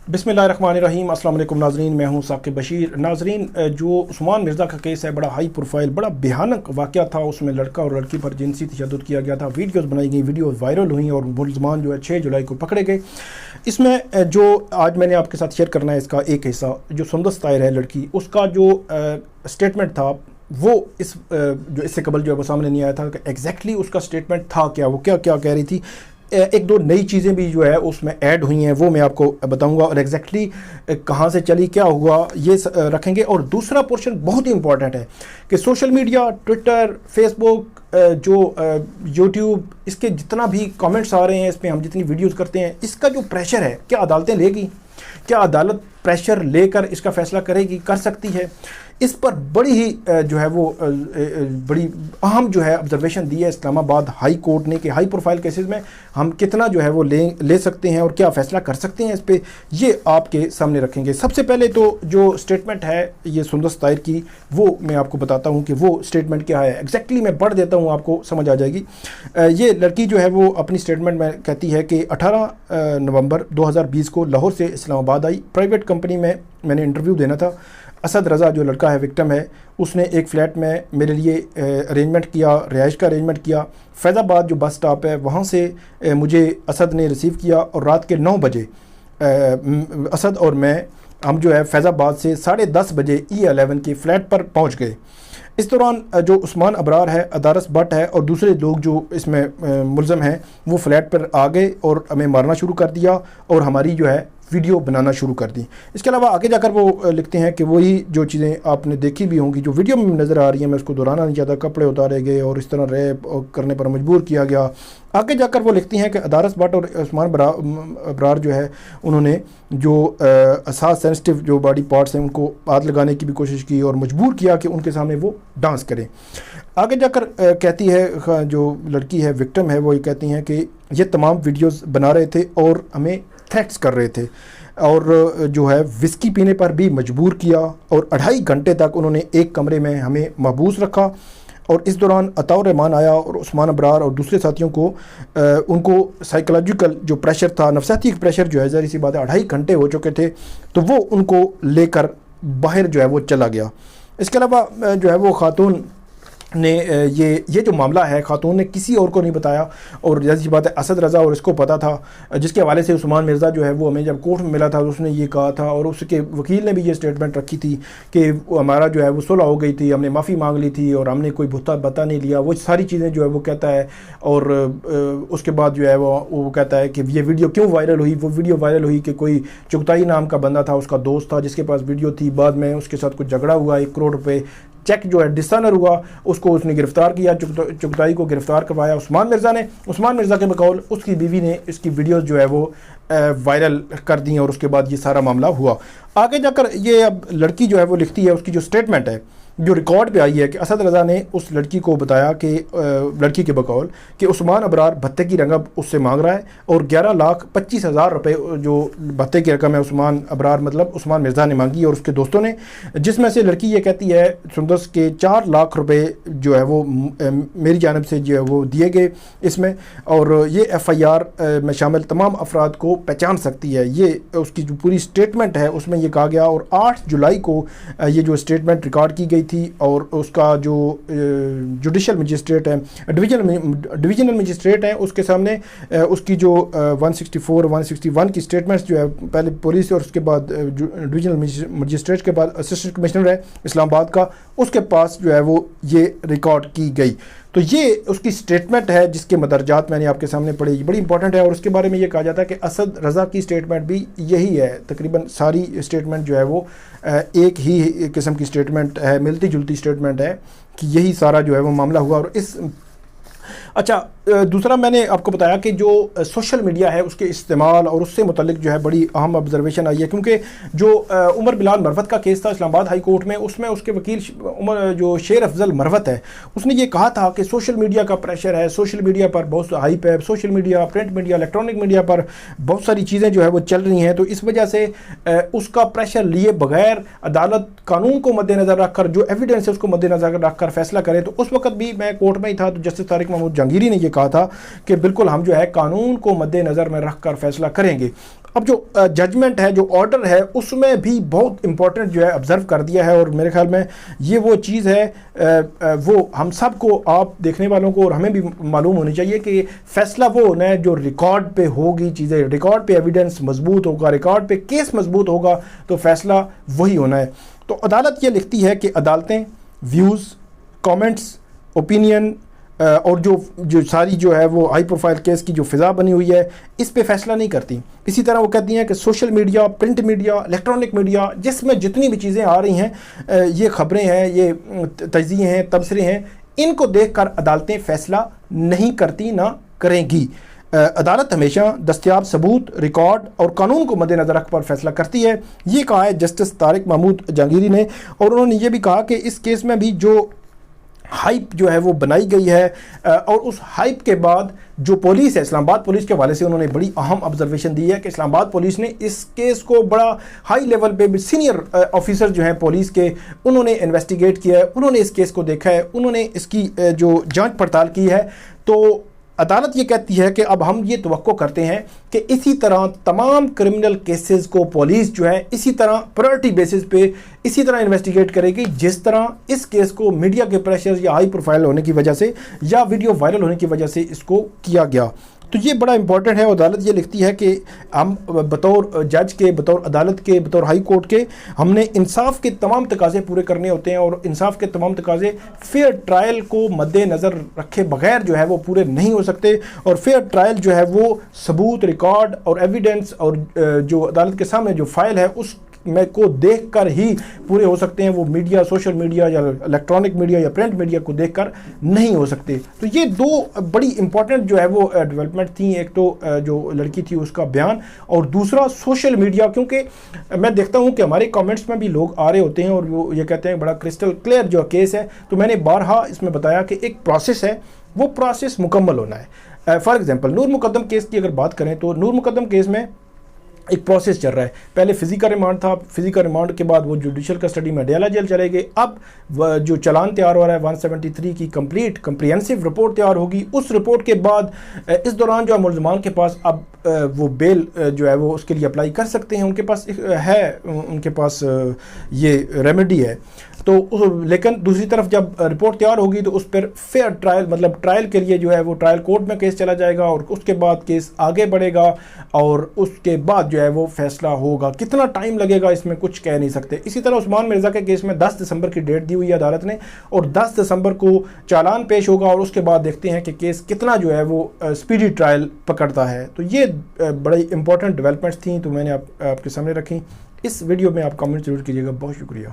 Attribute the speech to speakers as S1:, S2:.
S1: बिस्मिल्लाहिर्रहमानिर्रहीम। अस्सलाम वालेकुम नाज़रीन, मैं हूं साकिब बशीर। नाज़रीन, जो उस्मान मिर्ज़ा का केस है, बड़ा हाई प्रोफाइल, बड़ा भयानक वाक़या था। उसमें लड़का और लड़की पर जिनसी तशद्दुद किया गया था। वीडियोस बनाई गई, वीडियोस वायरल हुई और मुलज़मान जो है 6 जुलाई को पकड़े गए। इसमें जो आज मैंने आपके साथ शेयर करना है, इसका एक हिस्सा जो सुंदस ताहिर है लड़की, उसका जो स्टेटमेंट था वो जो इससे कबल जो है वो सामने नहीं आया था कि एग्जैक्टली उसका स्टेटमेंट था क्या, वो क्या क्या कह रही थी। एक दो नई चीज़ें भी जो है उसमें ऐड हुई हैं, वो मैं आपको बताऊंगा और एग्जैक्टली कहाँ से चली, क्या हुआ, ये रखेंगे। और दूसरा पोर्शन बहुत ही इंपॉर्टेंट है कि सोशल मीडिया, ट्विटर, फेसबुक, जो यूट्यूब, इसके जितना भी कमेंट्स आ रहे हैं, इस पर हम जितनी वीडियोस करते हैं, इसका जो प्रेशर है, क्या अदालतें लेगी, क्या अदालत प्रेशर लेकर इसका फैसला करेगी, कर सकती है। इस पर बड़ी ही जो है वो बड़ी अहम जो है ऑब्जर्वेशन दी है इस्लामाबाद हाई कोर्ट ने कि हाई प्रोफाइल केसेस में हम कितना जो है वो ले सकते हैं और क्या फ़ैसला कर सकते हैं। इस पे ये आपके सामने रखेंगे। सबसे पहले तो जो स्टेटमेंट है ये सुंदस ताहिर की, वो मैं आपको बताता हूँ कि वो स्टेटमेंट क्या है। एग्जैक्टली मैं पढ़ देता हूँ, आपको समझ आ जाएगी। ये लड़की जो है वो अपनी स्टेटमेंट में कहती है कि 18 नवंबर 2020 को लाहौर से इस्लामाबाद आई। प्राइवेट कंपनी में मैंने इंटरव्यू देना था। असद रज़ा जो लड़का है, विक्टिम है, उसने एक फ़्लैट में मेरे लिए अरेंजमेंट किया, रिहाइश का अरेंजमेंट किया। फैज़ाबाद जो बस स्टॉप है वहाँ से मुझे असद ने रिसीव किया और रात के 9 बजे असद और मैं हम जो है फैज़ाबाद से 10:30 बजे E11 के फ़्लैट पर पहुँच गए। इस दौरान जो उस्मान अबरार है, अदारस भट्ट है और दूसरे लोग जो इसमें मुलज़म हैं, वो फ्लैट पर आ गए और हमें मारना शुरू कर दिया और हमारी जो है वीडियो बनाना शुरू कर दी। इसके अलावा आगे जाकर वो लिखते हैं कि वही जो चीज़ें आपने देखी भी होंगी, जो वीडियो में नज़र आ रही है, मैं उसको दोहराना नहीं चाहता। कपड़े उतारे गए और इस तरह रेप करने पर मजबूर किया गया। आगे जाकर वो लिखती हैं कि अदारस भट्ट और उस्मान अबरार जो है, उन्होंने जो असास सेंसिटिव जो बॉडी पार्ट्स हैं उनको हाथ लगाने की भी कोशिश की और मजबूर किया कि उनके सामने वो डांस करें। आगे जाकर कहती है, जो लड़की है, विक्टिम है, वो ये कहती हैं कि ये तमाम वीडियोस बना रहे थे और हमें थ्रेट्स कर रहे थे और जो है विस्की पीने पर भी मजबूर किया और 2.5 घंटे तक उन्होंने एक कमरे में हमें महबूस रखा। और इस दौरान अताउर रहमान आया और उस्मान अबरार और दूसरे साथियों को उनको साइकोलॉजिकल जो प्रेशर था, नफसियाती प्रेशर जो है, ज़ाहिर सी बात है 2.5 घंटे हो चुके थे, तो वो उनको लेकर बाहर जो है वो चला गया। इसके अलावा जो है वो खातून ने ये जो मामला है, खातून ने किसी और को नहीं बताया और जैसी बात है असद रज़ा और इसको पता था, जिसके हवाले से उस्मान मिर्ज़ा जो है वो हमें जब कोर्ट में मिला था तो उसने ये कहा था और उसके वकील ने भी ये स्टेटमेंट रखी थी कि हमारा जो है वो सुलह हो गई थी, हमने माफ़ी मांग ली थी और हमने कोई भुत्ता बता नहीं लिया, वो सारी चीज़ें जो है वो कहता है। और उसके बाद जो है वो कहता है कि ये वीडियो क्यों वायरल हुई। वो वीडियो वायरल हुई कि कोई चुगताई नाम का बंदा था, उसका दोस्त था, जिसके पास वीडियो थी। बाद में उसके साथ कुछ झगड़ा हुआ, 1 करोड़ रुपये चेक जो है डिसऑनर हुआ, उसको उसने गिरफ्तार किया, चुगताई को गिरफ्तार करवाया उस्मान मिर्ज़ा ने। उस्मान मिर्ज़ा के बकौल उसकी बीवी ने इसकी वीडियोस जो है वो वायरल कर दी और उसके बाद ये सारा मामला हुआ। आगे जाकर ये अब लड़की जो है वो लिखती है, उसकी जो स्टेटमेंट है जो रिकॉर्ड पे आई है कि असद रज़ा ने उस लड़की को बताया कि लड़की के बकौल कि उस्मान अबरार भत्ते की रकम उससे मांग रहा है और 11,25,000 रुपये जो भत्ते की रकम है उस्मान अबरार मतलब उस्मान मिर्ज़ा ने मांगी और उसके दोस्तों ने, जिसमें से लड़की ये कहती है सुंदस के 4 लाख रुपये जो है वो मेरी जानब से जो है वो दिए गए इसमें। और ये FIR में शामिल तमाम अफराद को पहचान सकती है। ये उसकी जो पूरी स्टेटमेंट है उसमें ये कहा गया और 8 जुलाई को ये जो स्टेटमेंट रिकॉर्ड की गई थी और उसका जो जुडिशल मजिस्ट्रेट है, डिवीजनल मजिस्ट्रेट है, उसके सामने उसकी जो 164 161 की स्टेटमेंट्स जो है, पहले पुलिस और उसके बाद डिवीजनल मजिस्ट्रेट के बाद असिस्टेंट कमिश्नर है इस्लामाबाद का, उसके पास जो है वो ये रिकॉर्ड की गई। तो ये उसकी स्टेटमेंट है जिसके मदरजात मैंने आपके सामने पढ़े, ये बड़ी इंपॉर्टेंट है। और उसके बारे में ये कहा जाता है कि असद रज़ा की स्टेटमेंट भी यही है, तकरीबन सारी स्टेटमेंट जो है वो एक ही किस्म की स्टेटमेंट है, मिलती जुलती स्टेटमेंट है कि यही सारा जो है वो मामला हुआ। और इस अच्छा, दूसरा मैंने आपको बताया कि जो सोशल मीडिया है उसके इस्तेमाल और उससे मुतल्लिक जो है बड़ी अहम ऑब्जर्वेशन आई है, क्योंकि जो उमर बिलाल मरवत का केस था इस्लामाबाद हाई कोर्ट में, उसमें उसके वकील जो शेर अफजल मरवत है, उसने ये कहा था कि सोशल मीडिया का प्रेशर है, सोशल मीडिया पर बहुत हाइप है, social media, print media, electronic media पर बहुत सारी चीज़ें जो है वो चल रही हैं, तो इस वजह से उसका प्रेशर लिए बगैर अदालत कानून को मद्देनज़र रखकर, जो एविडेंस है उसको मद्देनज़र रखकर फैसला करे। तो उस वक्त भी मैं कोर्ट में ही था, तो जस्टिस तारिक महमूद जहांगीरी ने ये कहा था कि बिल्कुल हम जो है कानून को मद्देनज़र में रख कर फैसला करेंगे। اب جو ججمنٹ ہے، جو آرڈر ہے، اس میں بھی بہت امپورٹنٹ جو ہے آبزرو کر دیا ہے، اور میرے خیال میں یہ وہ چیز ہے وہ ہم سب کو، آپ دیکھنے والوں کو اور ہمیں بھی معلوم ہونی چاہیے کہ فیصلہ وہ ہونا ہے جو ریکارڈ پہ ہوگی چیزیں، ریکارڈ پہ ایویڈنس مضبوط ہوگا، ریکارڈ پہ کیس مضبوط ہوگا تو فیصلہ وہی ہونا ہے۔ تو عدالت یہ لکھتی ہے کہ عدالتیں ویوز، کامنٹس، اوپینین اور جو ساری جو ہے وہ ہائی پروفائل کیس کی جو فضا بنی ہوئی ہے اس پہ فیصلہ نہیں کرتی۔ اسی طرح وہ کہتی ہیں کہ social media, print media, electronic media, جس میں جتنی بھی چیزیں آ رہی ہیں، یہ خبریں ہیں، یہ تجزیے ہیں، تبصرے ہیں، ان کو دیکھ کر عدالتیں فیصلہ نہیں کرتی، نہ کریں گی۔ عدالت ہمیشہ دستیاب ثبوت، ریکارڈ اور قانون کو مد نظر رکھ کر فیصلہ کرتی ہے، یہ کہا ہے جسٹس طارق محمود جہانگیری نے۔ اور انہوں نے یہ بھی کہا کہ اس کیس میں بھی جو ہائپ جو ہے وہ بنائی گئی ہے، اور اس ہائپ کے بعد جو پولیس ہے، اسلام آباد پولیس کے حوالے سے انہوں نے بڑی اہم آبزرویشن دی ہے کہ اسلام آباد پولیس نے اس کیس کو بڑا ہائی لیول پہ، سینئر آفیسر جو ہیں پولیس کے، انہوں نے انویسٹیگیٹ کیا ہے، انہوں نے اس کیس کو دیکھا ہے، انہوں نے اس کی جو جانچ پڑتال کی ہے۔ تو عدالت یہ کہتی ہے کہ اب ہم یہ توقع کرتے ہیں کہ اسی طرح تمام کرمنل کیسز کو پولیس جو ہے اسی طرح پرائرٹی بیسس پہ اسی طرح انویسٹیگیٹ کرے گی جس طرح اس کیس کو میڈیا کے پریشر یا ہائی پروفائل ہونے کی وجہ سے یا ویڈیو وائرل ہونے کی وجہ سے اس کو کیا گیا۔ تو یہ بڑا امپورٹنٹ ہے۔ عدالت یہ لکھتی ہے کہ ہم بطور جج کے، بطور عدالت کے، بطور ہائی کورٹ کے، ہم نے انصاف کے تمام تقاضے پورے کرنے ہوتے ہیں، اور انصاف کے تمام تقاضے فیئر ٹرائل کو مد نظر رکھے بغیر جو ہے وہ پورے نہیں ہو سکتے، اور فیئر ٹرائل جو ہے وہ ثبوت، ریکارڈ اور ایویڈنس اور جو عدالت کے سامنے جو فائل ہے اس میں کو دیکھ کر ہی پورے ہو سکتے ہیں۔ وہ میڈیا، سوشل میڈیا یا الیکٹرانک میڈیا یا پرنٹ میڈیا کو دیکھ کر نہیں ہو سکتے۔ تو یہ دو بڑی امپورٹنٹ جو ہے وہ ڈیولپمنٹ تھیں، ایک تو جو لڑکی تھی اس کا بیان، اور دوسرا سوشل میڈیا، کیونکہ میں دیکھتا ہوں کہ ہمارے کامنٹس میں بھی لوگ آ رہے ہوتے ہیں اور وہ یہ کہتے ہیں بڑا کرسٹل کلیئر جو کیس ہے۔ تو میں نے بارہا اس میں بتایا کہ ایک پروسیس ہے، وہ پروسیس مکمل ہونا ہے۔ فار ایگزامپل نور مقدم کیس کی اگر بات کریں تو نور مقدم کیس میں ایک پروسیس چل رہا ہے۔ پہلے فزیکل ریمانڈ تھا، فزیکل ریمانڈ کے بعد وہ جوڈیشل کسٹڈی میں ڈیالہ جیل چلے گئے۔ اب جو چلان تیار ہو رہا ہے 173 کی کمپریہنسو رپورٹ تیار ہوگی۔ اس رپورٹ کے بعد اس دوران جو ہے ملزمان کے پاس اب وہ بیل جو ہے وہ اس کے لیے اپلائی کر سکتے ہیں، ان کے پاس ہے، ان کے پاس یہ ریمیڈی ہے۔ تو لیکن دوسری طرف جب رپورٹ تیار ہوگی تو اس پر فیئر ٹرائل، مطلب ٹرائل کے لیے جو ہے وہ ٹرائل کورٹ میں کیس چلا جائے گا، اور اس کے بعد کیس آگے بڑھے گا، اور اس کے بعد جو ہے وہ فیصلہ ہوگا۔ کتنا ٹائم لگے گا اس میں کچھ کہہ نہیں سکتے۔ اسی طرح عثمان مرزا کے کیس میں 10 دسمبر کی ڈیٹ دی ہوئی ہے عدالت نے، اور 10 دسمبر کو چالان پیش ہوگا، اور اس کے بعد دیکھتے ہیں کہ کیس کتنا جو ہے وہ سپیڈی ٹرائل پکڑتا ہے۔ تو یہ بڑی امپورٹنٹ ڈیولپمنٹس تھیں، تو میں نے آپ کے سامنے رکھی۔ اس ویڈیو میں آپ کامنٹ ضرور کیجیے گا۔ بہت شکریہ۔